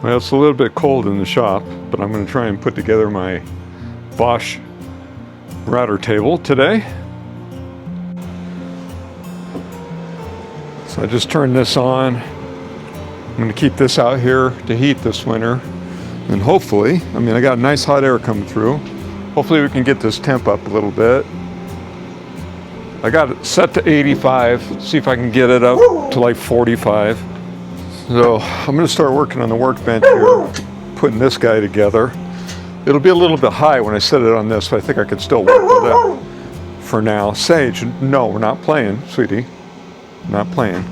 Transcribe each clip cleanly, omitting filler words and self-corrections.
Well, it's a little bit cold in the shop, but I'm going to try and put together my Bosch router table today. So I just turned this on. I'm going to keep this out here to heat this winter. And hopefully, I mean, I got nice hot air coming through. Hopefully we can get this temp up a little bit. I got it set to 85, see if I can get it up to like 45. So I'm going to start working on the workbench here, putting this guy together. It'll be a little bit high when I set it on this, but I think I can still work with it for now. Sage, no, we're not playing, sweetie. Not playing.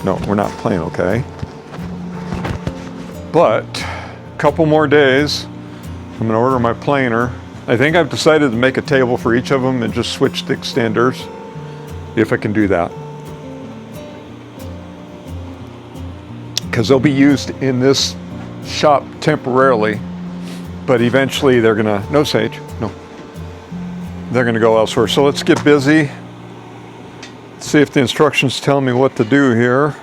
No, we're not playing, okay? But a couple more days, I'm going to order my planer. I think I've decided to make a table for each of them and just switch the extenders, if I can do that. Because they'll be used in this shop temporarily, but eventually they're gonna, no Sage, no. They're gonna go elsewhere. So let's get busy. See if the instructions tell me what to do here.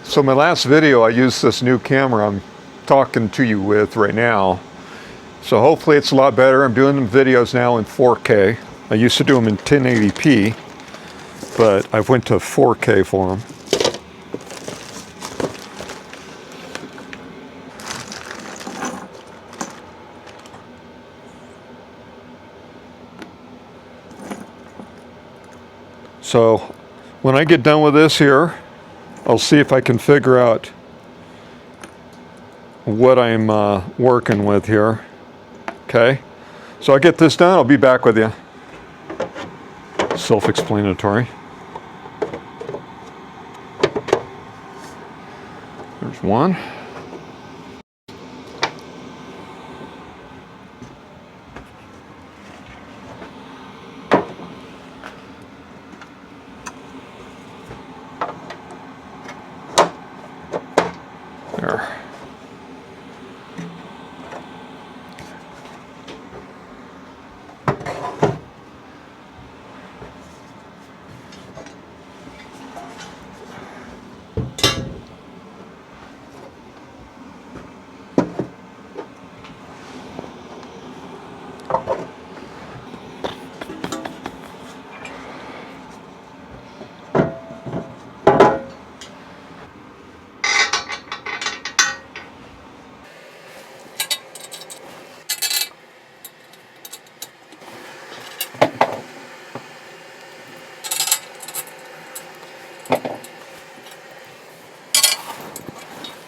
So my last video, I used this new camera I'm talking to you with right now. So hopefully it's a lot better. I'm doing the videos now in 4K. I used to do them in 1080p, but I've went to 4K for them. So when I get done with this here, I'll see if I can figure out what I'm working with here. Okay, so I get this done, I'll be back with you. Self-explanatory. There's one. There.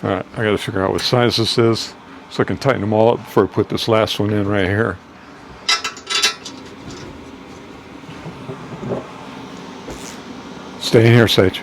Alright, I gotta figure out what size this is so I can tighten them all up before I put this last one in right here. Stay in here, Sage.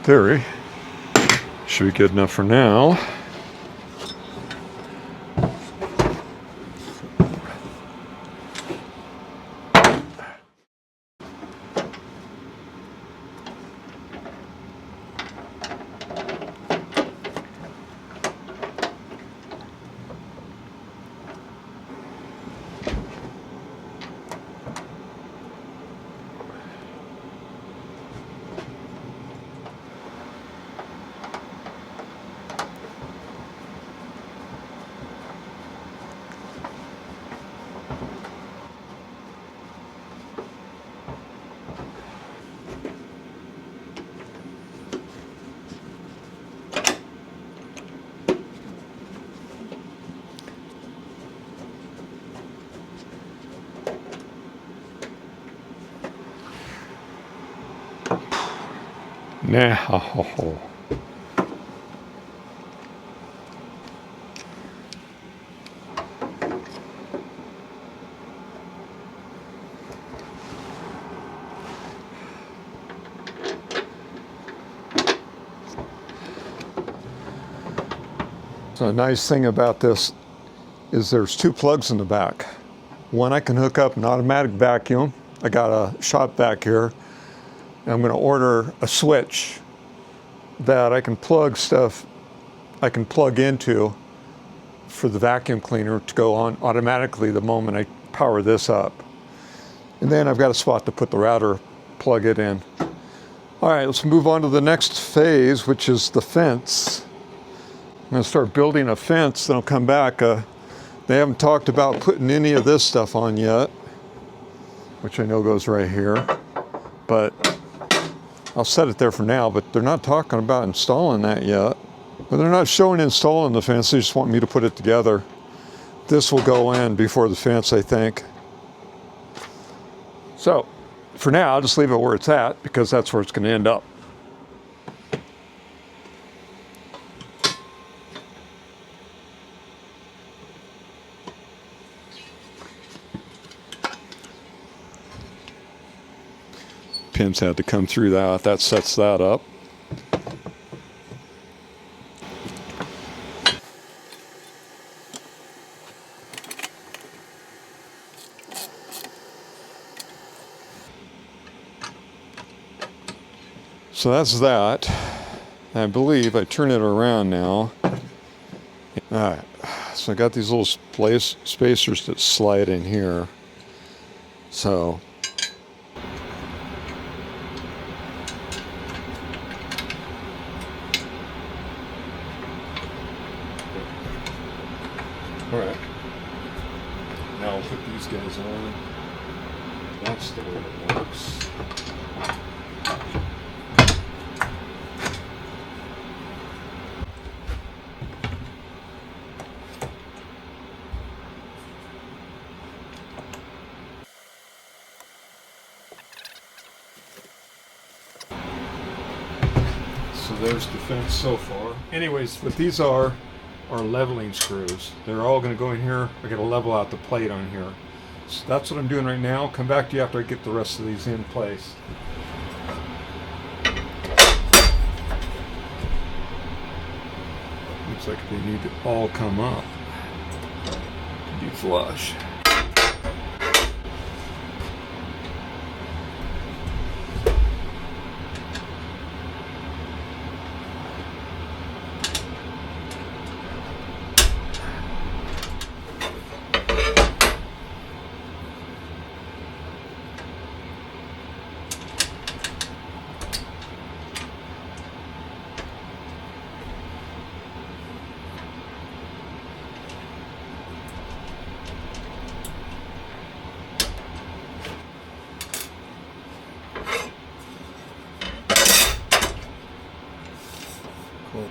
Theory should be good enough for now. Now, So a nice thing about this is there's two plugs in the back. One I can hook up an automatic vacuum. I got a shop vac here. And I'm going to order a switch that I can plug into for the vacuum cleaner to go on automatically the moment I power this up. And then I've got a spot to put the router, plug it in. All right, let's move on to the next phase, which is the fence. I'm going to start building a fence, then I'll come back. They haven't talked about putting any of this stuff on yet, which I know goes right here, but I'll set it there for now, but they're not talking about installing that yet. But they're not showing installing the fence, they just want me to put it together. This will go in before the fence, I think. So, for now, I'll just leave it where it's at, because that's where it's going to end up. Pins had to come through that. That sets that up. So that's that. I believe I turn it around now. All right. So I got these little spacers that slide in here. So all right. Now I'll put these guys on. That's the way it works. So there's the fence so far. Anyways, what these are leveling screws. They're all going to go in here. I got to level out the plate on here. So that's what I'm doing right now. Come back to you after I get the rest of these in place. Looks like they need to all come up to be flush. Cool.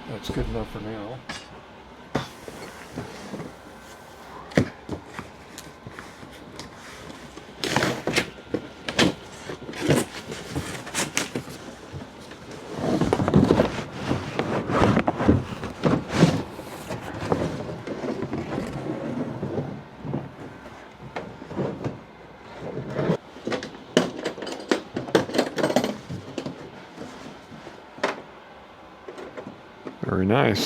That's good enough for now. Very nice.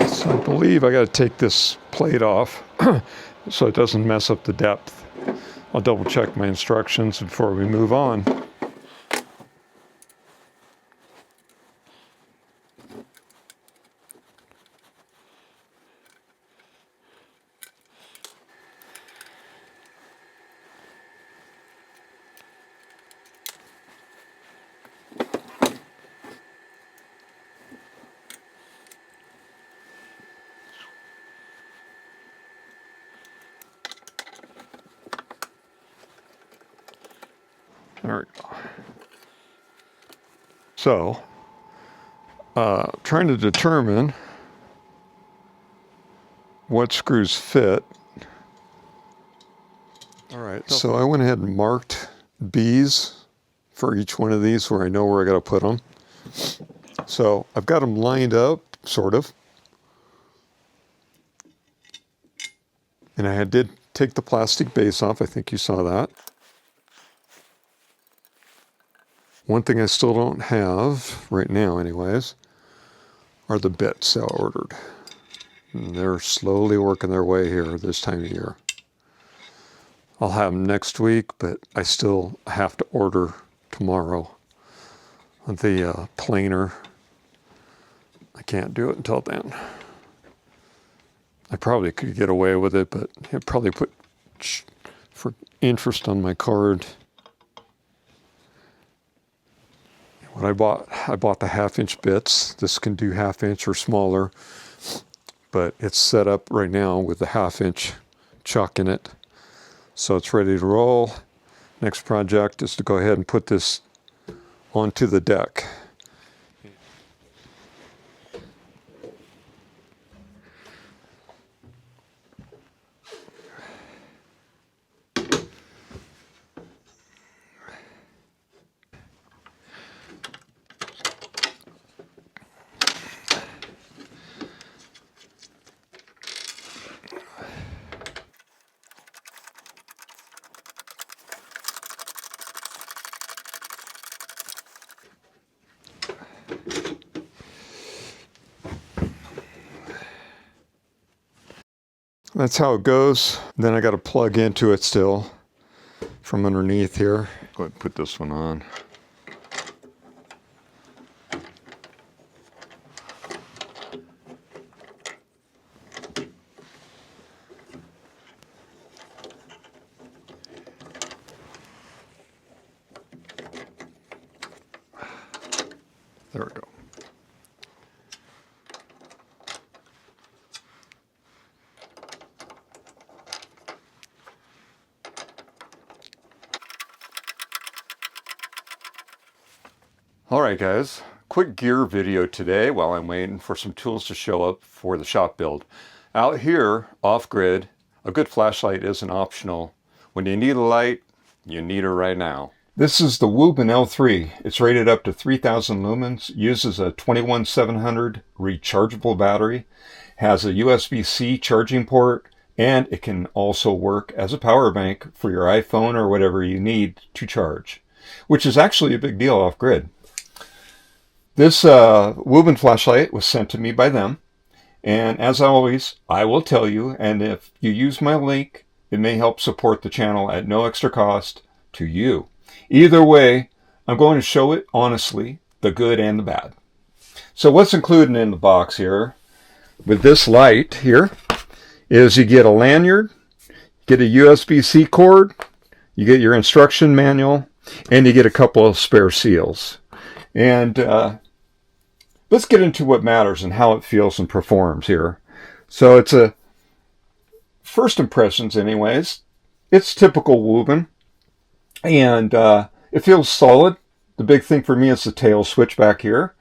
So I believe I got to take this plate off so it doesn't mess up the depth. I'll double check my instructions before we move on. There we go. So, trying to determine what screws fit. All right, so I went ahead and marked B's for each one of these where I know where I got to put them. So I've got them lined up, sort of. And I did take the plastic base off. I think you saw that. One thing I still don't have, right now anyways, are the bits I ordered. And they're slowly working their way here this time of year. I'll have them next week, but I still have to order tomorrow the planer. I can't do it until then. I probably could get away with it, but I'd probably put for interest on my card. What I bought the 1/2-inch bits. This can do 1/2 inch or smaller, but it's set up right now with the 1/2-inch chuck in it. So it's ready to roll. Next project is to go ahead and put this onto the deck. That's how it goes. Then I got to plug into it still from underneath here. Go ahead and put this one on. There we go. All right, guys, quick gear video today while I'm waiting for some tools to show up for the shop build. Out here, off-grid, a good flashlight isn't optional. When you need a light, you need her right now. This is the Wuben L3. It's rated up to 3,000 lumens, uses a 21700 rechargeable battery, has a USB-C charging port, and it can also work as a power bank for your iPhone or whatever you need to charge, which is actually a big deal off-grid. This Wuben flashlight was sent to me by them, and as always, I will tell you, and if you use my link, it may help support the channel at no extra cost to you. Either way, I'm going to show it honestly, the good and the bad. So what's included in the box here with this light here is you get a lanyard, get a USB-C cord, you get your instruction manual, and you get a couple of spare seals. And let's get into what matters and how it feels and performs here. So it's a first impressions anyways. It's typical Wuben. And it feels solid. The big thing for me is the tail switch back here.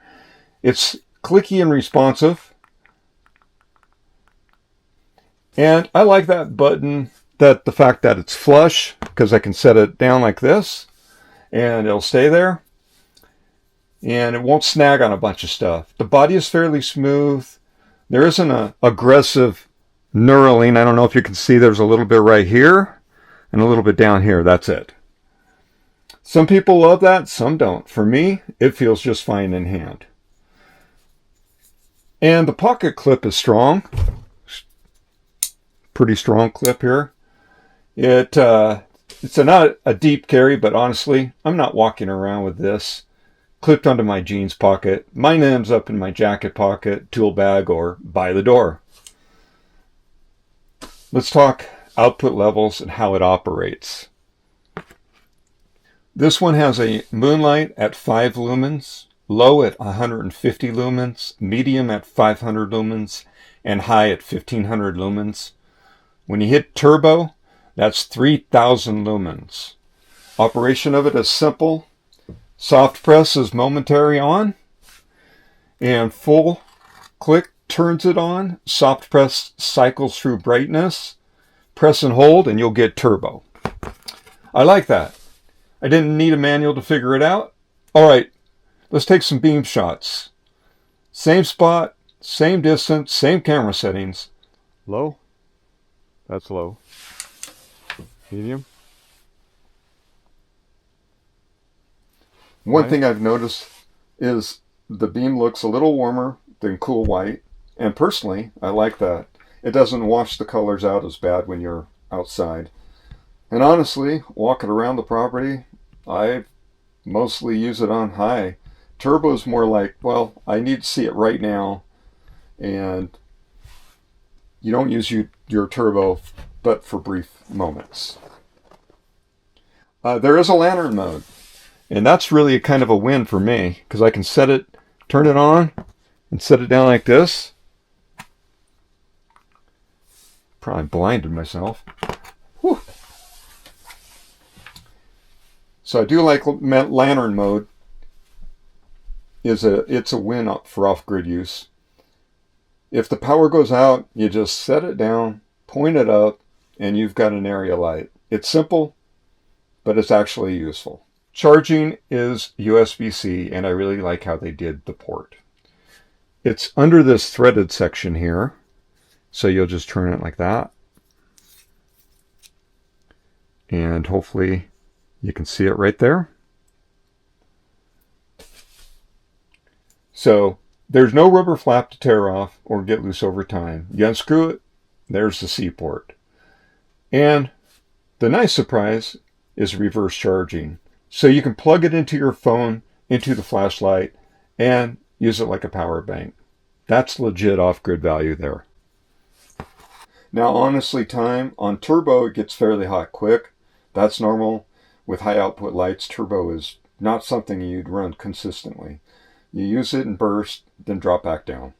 It's clicky and responsive. And I like that button, the fact that it's flush, because I can set it down like this and it'll stay there. And it won't snag on a bunch of stuff. The body is fairly smooth. There isn't an aggressive knurling. I don't know if you can see, there's a little bit right here and a little bit down here. That's it. Some people love that, some don't. For me, it feels just fine in hand. And the pocket clip is strong. Pretty strong clip here. It's not a deep carry, but honestly, I'm not walking around with this clipped onto my jeans pocket. Mine ends up in my jacket pocket, tool bag, or by the door. Let's talk output levels and how it operates. This one has a moonlight at 5 lumens, low at 150 lumens, medium at 500 lumens, and high at 1500 lumens. When you hit turbo, that's 3000 lumens. Operation of it is simple. Soft press is momentary on, and full click turns it on. Soft press cycles through brightness. Press and hold and you'll get turbo. I like that. I didn't need a manual to figure it out. All right, let's take some beam shots. Same spot, same distance, same camera settings. Low. That's low. Medium. One thing I've noticed is the beam looks a little warmer than cool white. And personally, I like that. It doesn't wash the colors out as bad when you're outside. And honestly, walking around the property, I mostly use it on high. Turbo is more like, well, I need to see it right now. And you don't use your turbo but for brief moments. There is a lantern mode. And that's really a kind of a win for me, because I can set it, turn it on, and set it down like this. Probably blinded myself. Whew. So I do like lantern mode. It's a win for off-grid use. If the power goes out, you just set it down, point it up, and you've got an area light. It's simple, but it's actually useful. Charging is USB-C, and I really like how they did the port. It's under this threaded section here, so you'll just turn it like that. And hopefully you can see it right there. So there's no rubber flap to tear off or get loose over time. You unscrew it, there's the C port. And the nice surprise is reverse charging. So you can plug it into your phone, into the flashlight, and use it like a power bank. That's legit off-grid value there. Now, honestly, time on turbo, it gets fairly hot quick. That's normal. With high output lights, turbo is not something you'd run consistently. You use it in bursts, then drop back down.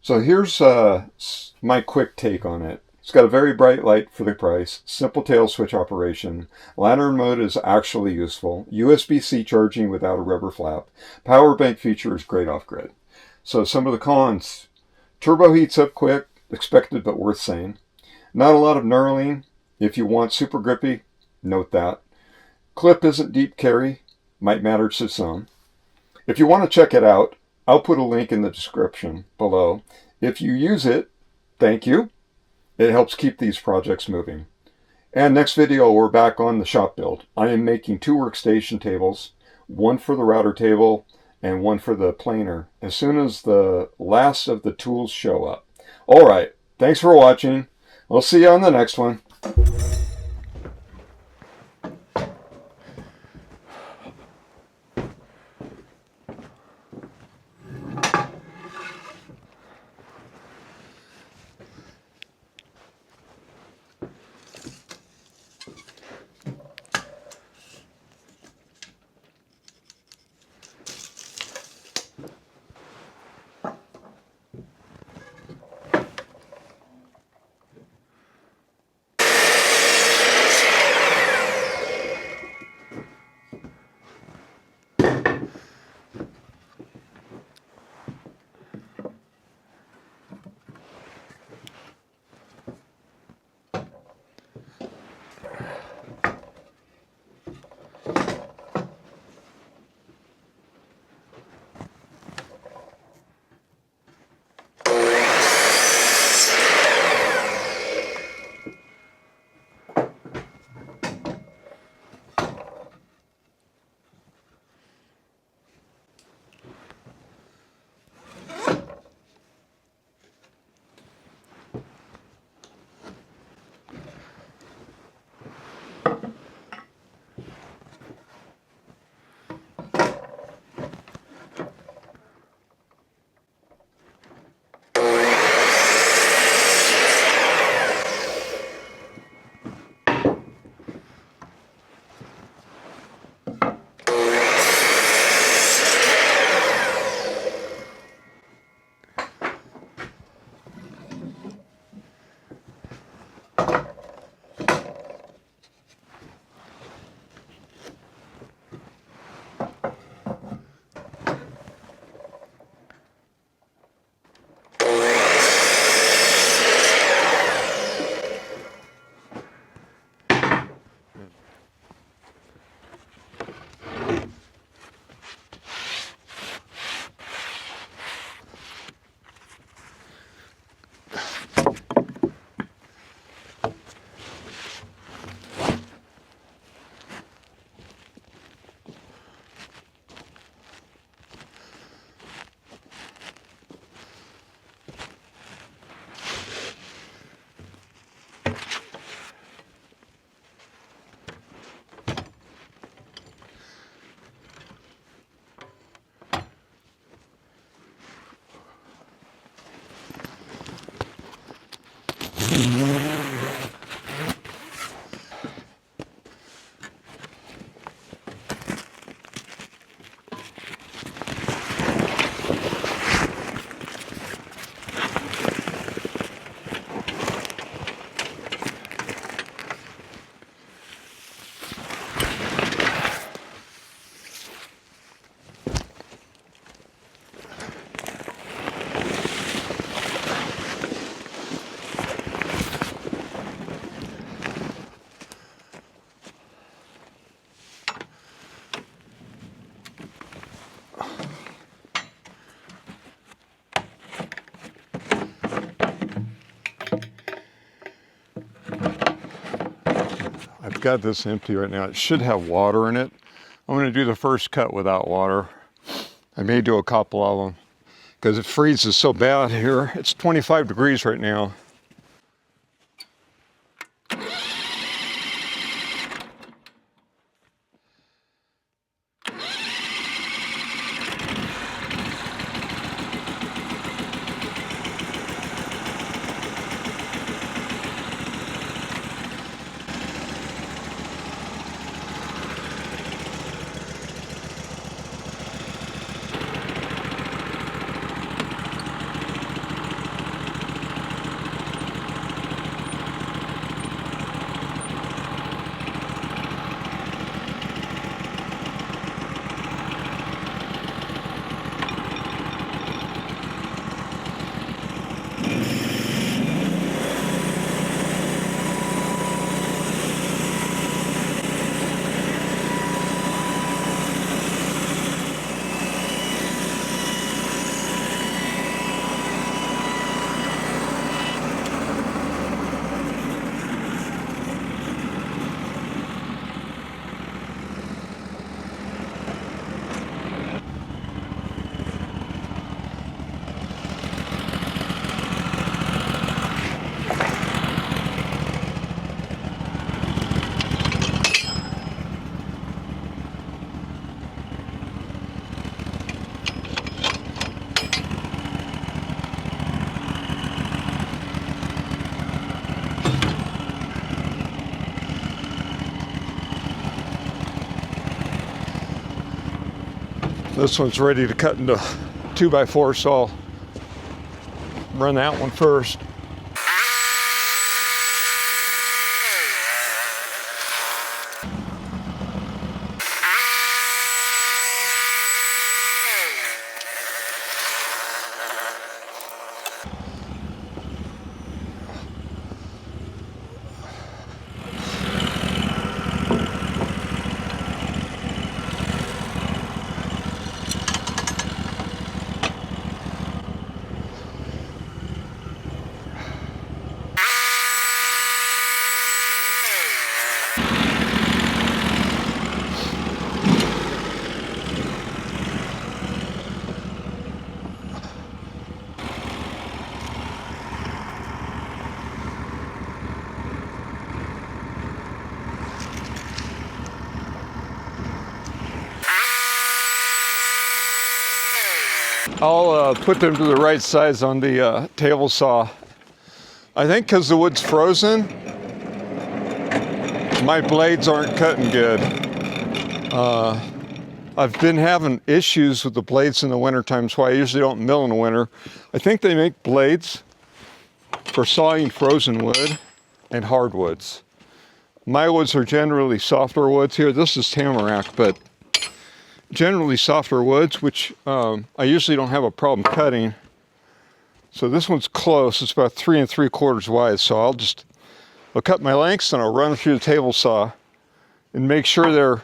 So here's my quick take on it. It's got a very bright light for the price, simple tail switch operation, lantern mode is actually useful, USB-C charging without a rubber flap, power bank feature is great off-grid. So some of the cons: turbo heats up quick, expected but worth saying. Not a lot of knurling. If you want super grippy, note that. Clip isn't deep carry, might matter to some. If you want to check it out, I'll put a link in the description below. If you use it, thank you. It helps keep these projects moving. And next video, we're back on the shop build. I am making 2 workstation tables, one for the router table and one for the planer, as soon as the last of the tools show up. All right, thanks for watching. I'll see you on the next one. got this empty right now. It should have water in it. I'm going to do the first cut without water. I may do a couple of them because it freezes so bad here. It's 25 degrees right now. This one's ready to cut into 2x4, so I'll run that one first. I'll put them to the right size on the table saw. I think because the wood's frozen, my blades aren't cutting good. I've been having issues with the blades in the wintertime, so I usually don't mill in the winter. I think they make blades for sawing frozen wood and hardwoods. My woods are generally softer woods here. This is tamarack, but generally softer woods, which I usually don't have a problem cutting. So this one's close. It's about 3 3/4 wide. So I'll cut my lengths and I'll run through the table saw and make sure they're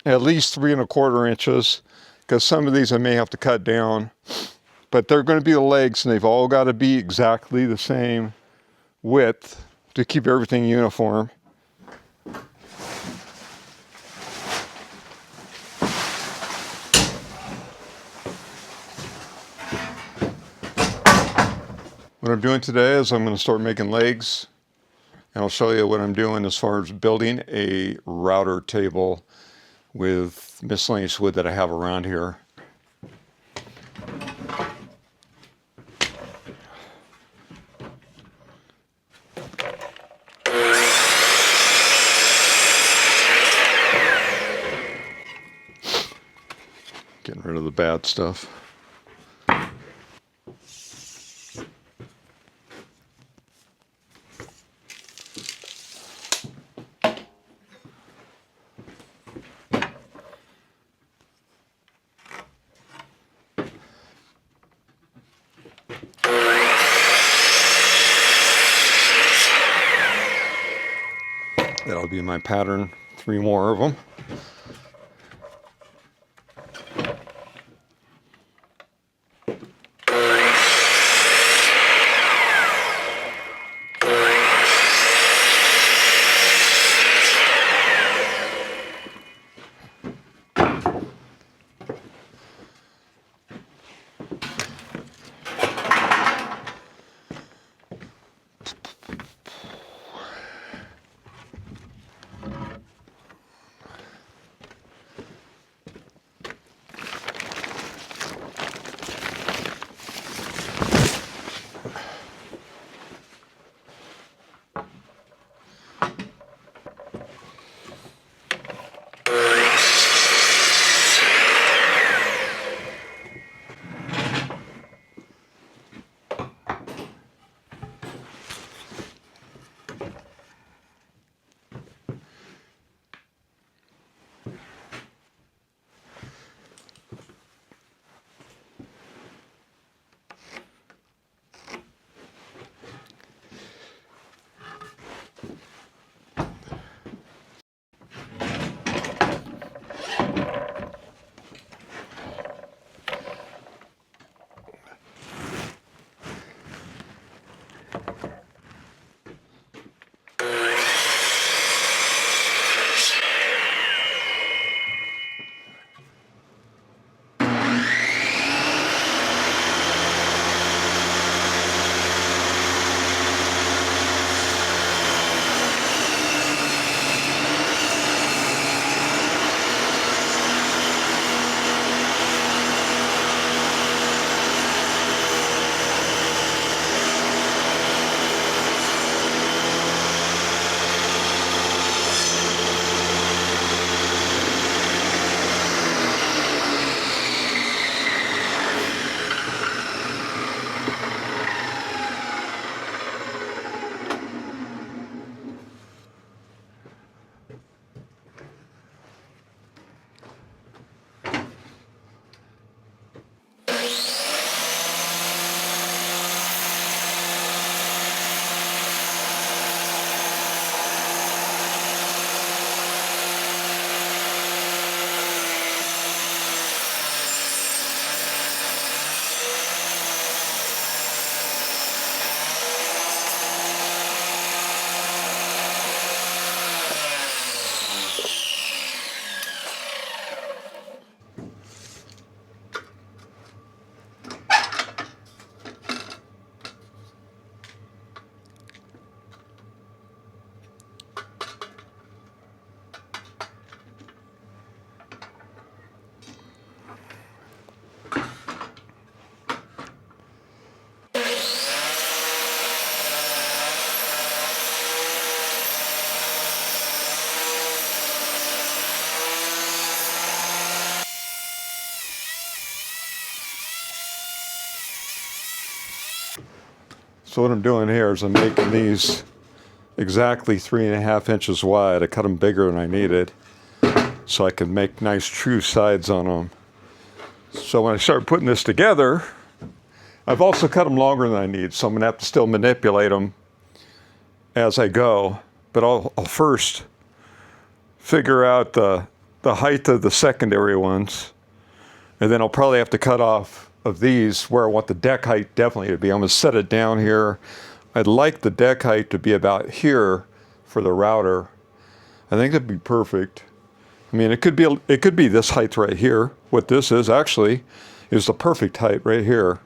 at least 3 1/4 inches, because some of these I may have to cut down. But they're going to be the legs, and they've all got to be exactly the same width to keep everything uniform. What I'm doing today is I'm going to start making legs, and I'll show you what I'm doing as far as building a router table with miscellaneous wood that I have around here. Getting rid of the bad stuff. That'll be my pattern, 3 more of them. So what I'm doing here is I'm making these exactly 3.5 inches wide. I cut them bigger than I needed so I can make nice true sides on them. So when I start putting this together, I've also cut them longer than I need, so I'm gonna have to still manipulate them as I go. But I'll first figure out the height of the secondary ones, and then I'll probably have to cut off of these where I want the deck height definitely to be. I'm gonna set it down here. I'd like the deck height to be about here for the router. I think that'd be perfect. I mean, it could be this height right here. What this is actually is the perfect height right here.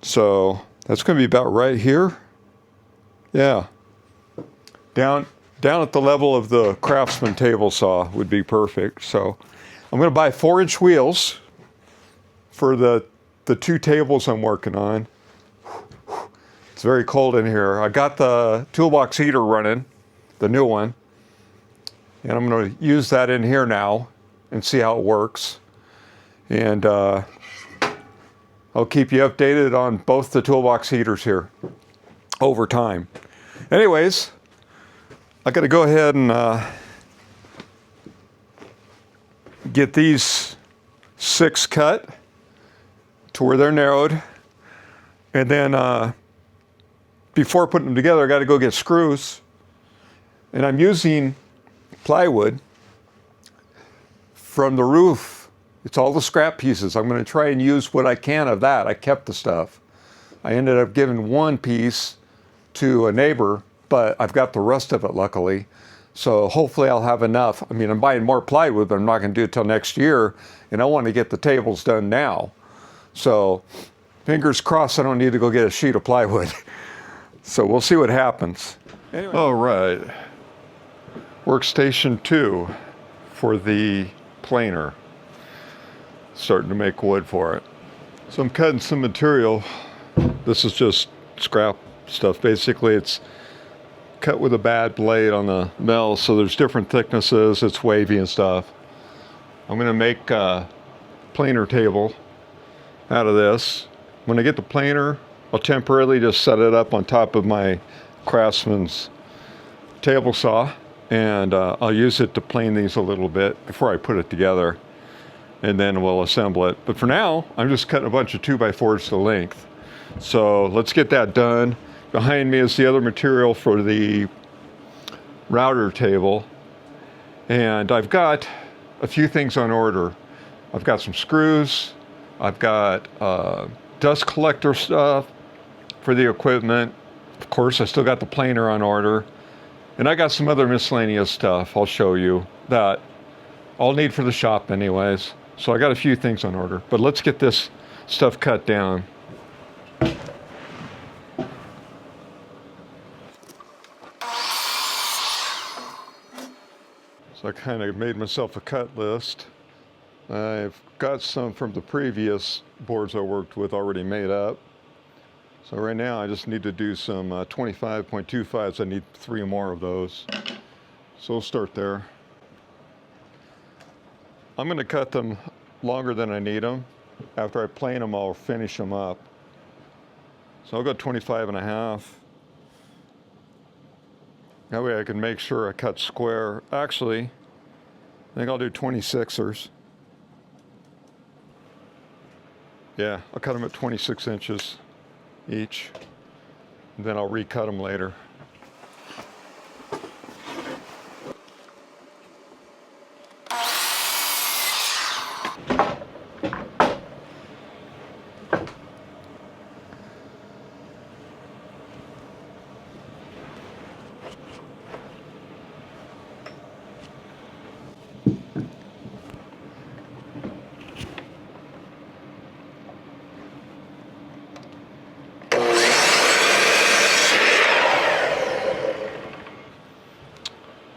So that's going to be about right here. Yeah. Down at the level of the Craftsman table saw would be perfect. So I'm going to buy 4-inch wheels for the 2 tables I'm working on. It's very cold in here. I got the toolbox heater running, the new one. And I'm going to use that in here now and see how it works. And I'll keep you updated on both the toolbox heaters here over time. Anyways, I got to go ahead and get these 6 cut to where they're narrowed. And then before putting them together, I got to go get screws. And I'm using plywood from the roof. It's all the scrap pieces. I'm going to try and use what I can of that. I kept the stuff. I ended up giving 1 piece to a neighbor, but I've got the rest of it luckily. So hopefully I'll have enough. I mean, I'm buying more plywood, but I'm not going to do it till next year. And I want to get the tables done now. So fingers crossed I don't need to go get a sheet of plywood. So we'll see what happens. Anyway. All right. Workstation 2 for the planer. Starting to make wood for it. So I'm cutting some material. This is just scrap stuff. Basically, it's cut with a bad blade on the mill, so there's different thicknesses. It's wavy and stuff. I'm going to make a planer table out of this. When I get the planer, I'll temporarily just set it up on top of my Craftsman's table saw. And I'll use it to plane these a little bit before I put it together, and then we'll assemble it. But for now, I'm just cutting a bunch of 2x4s to length. So let's get that done. Behind me is the other material for the router table. And I've got a few things on order. I've got some screws. I've got dust collector stuff for the equipment. Of course, I still got the planer on order. And I got some other miscellaneous stuff I'll show you that I'll need for the shop anyways. So I got a few things on order, but let's get this stuff cut down. So I kind of made myself a cut list. I've got some from the previous boards I worked with already made up. So right now I just need to do some 25.25s. I need 3 more of those. So we'll start there. I'm going to cut them longer than I need them. After I plane them, I'll finish them up. So I'll go 25.5. That way I can make sure I cut square. Actually, I think I'll do 26ers. Yeah, I'll cut them at 26 inches each. And then I'll recut them later.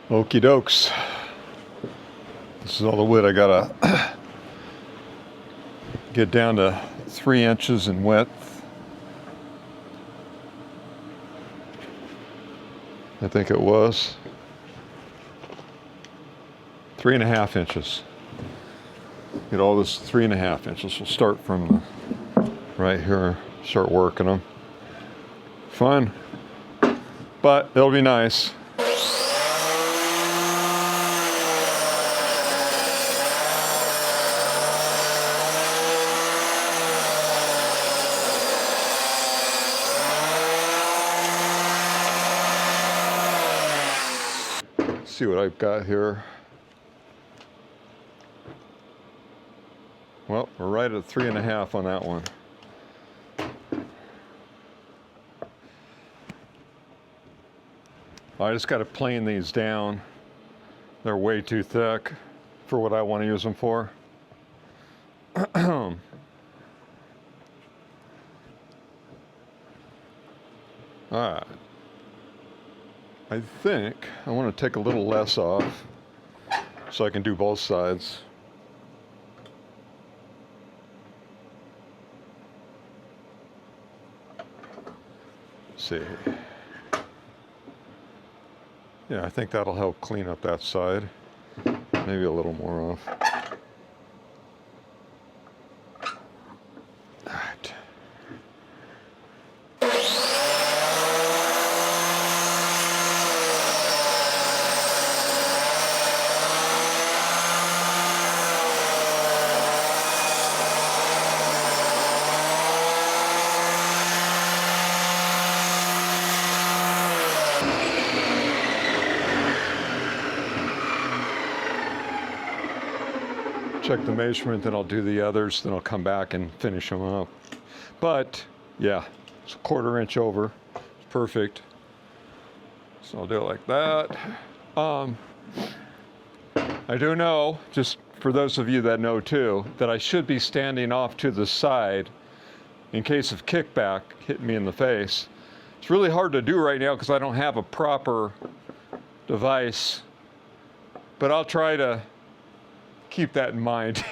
Okie dokes. This is all the wood I gotta get down to 3 inches in width. I think it was 3.5 inches. Get all this 3.5 inches. We'll start from the right here, start working them. fun. But it'll be nice. Let's see what I've got here. Well, we're right at 3.5 on that one. I just got to plane these down. They're way too thick for what I want to use them for. All right. I think I want to take a little less off so I can do both sides. Let's see. Yeah, I think that'll help clean up that side. Maybe a little more off. All right. Check the measurement, then I'll do the others, then I'll come back and finish them up. But yeah, it's a 1/4 inch over. It's perfect. So I'll do it like that. I do know, just for those of you that know too, that I should be standing off to the side in case of kickback hitting me in the face. It's really hard to do right now because I don't have a proper device, but I'll try to keep that in mind.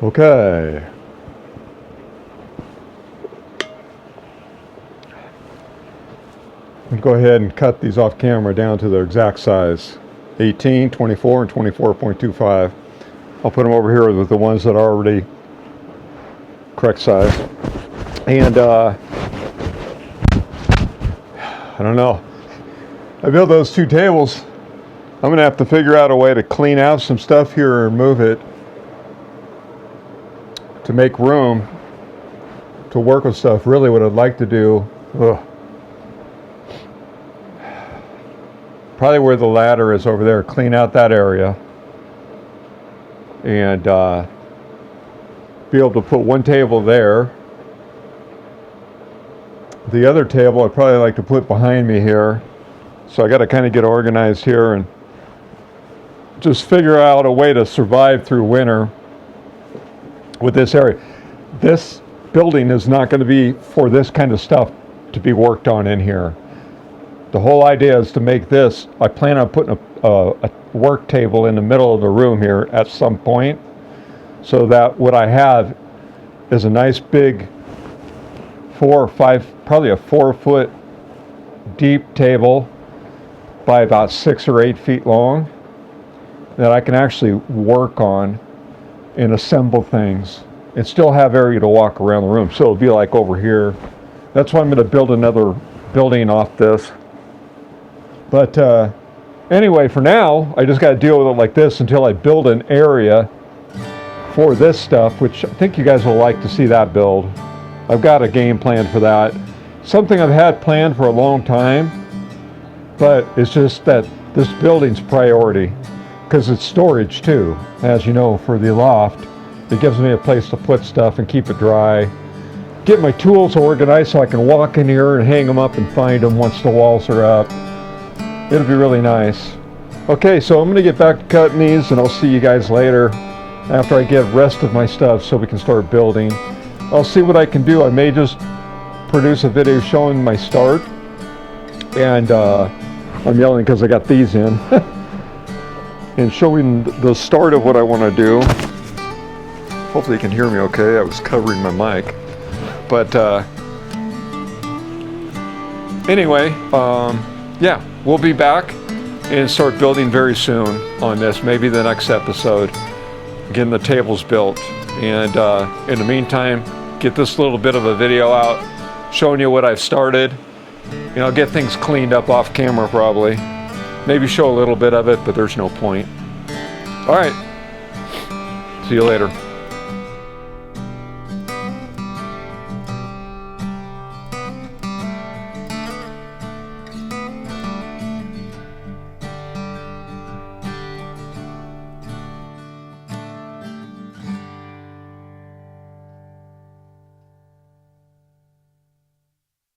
Okay. I'll go ahead and cut these off camera down to their exact size. 18, 24, and 24.25. I'll put them over here with the ones that are already correct size. And I don't know. I built those 2 tables. I'm gonna have to figure out a way to clean out some stuff here and move it to make room to work with stuff. Really what I'd like to do, probably where the ladder is over there, clean out that area and be able to put one table there. The other table I'd probably like to put behind me here. So I got to kind of get organized here and just figure out a way to survive through winter with this area. This building is not going to be for this kind of stuff to be worked on in here. The whole idea is to make this, I plan on putting a work table in the middle of the room here at some point, so that what I have is a nice big 4 or 5, probably a 4-foot deep table by about 6 or 8 feet long that I can actually work on and assemble things and still have area to walk around the room. So it'll be like over here. That's why I'm going to build another building off this. But anyway, for now, I just got to deal with it like this until I build an area for this stuff, which I think you guys will like to see that build. I've got a game plan for that. Something I've had planned for a long time, but it's just that this building's priority because it's storage too. As you know, for the loft, it gives me a place to put stuff and keep it dry. Get my tools organized so I can walk in here and hang them up and find them once the walls are up. It'll be really nice. Okay, so I'm going to get back to cutting these and I'll see you guys later after I get rest of my stuff so we can start building. I'll see what I can do. I may just produce a video showing my start, and I'm yelling because I got these in and showing the start of what I want to do. Hopefully you can hear me okay. I was covering my mic, but anyway, yeah, we'll be back and start building very soon on this, maybe the next episode, getting the tables built. And in the meantime, get this little bit of a video out showing you what I've started. You know, get things cleaned up off camera probably. Maybe show a little bit of it, but there's no point. All right, see you later.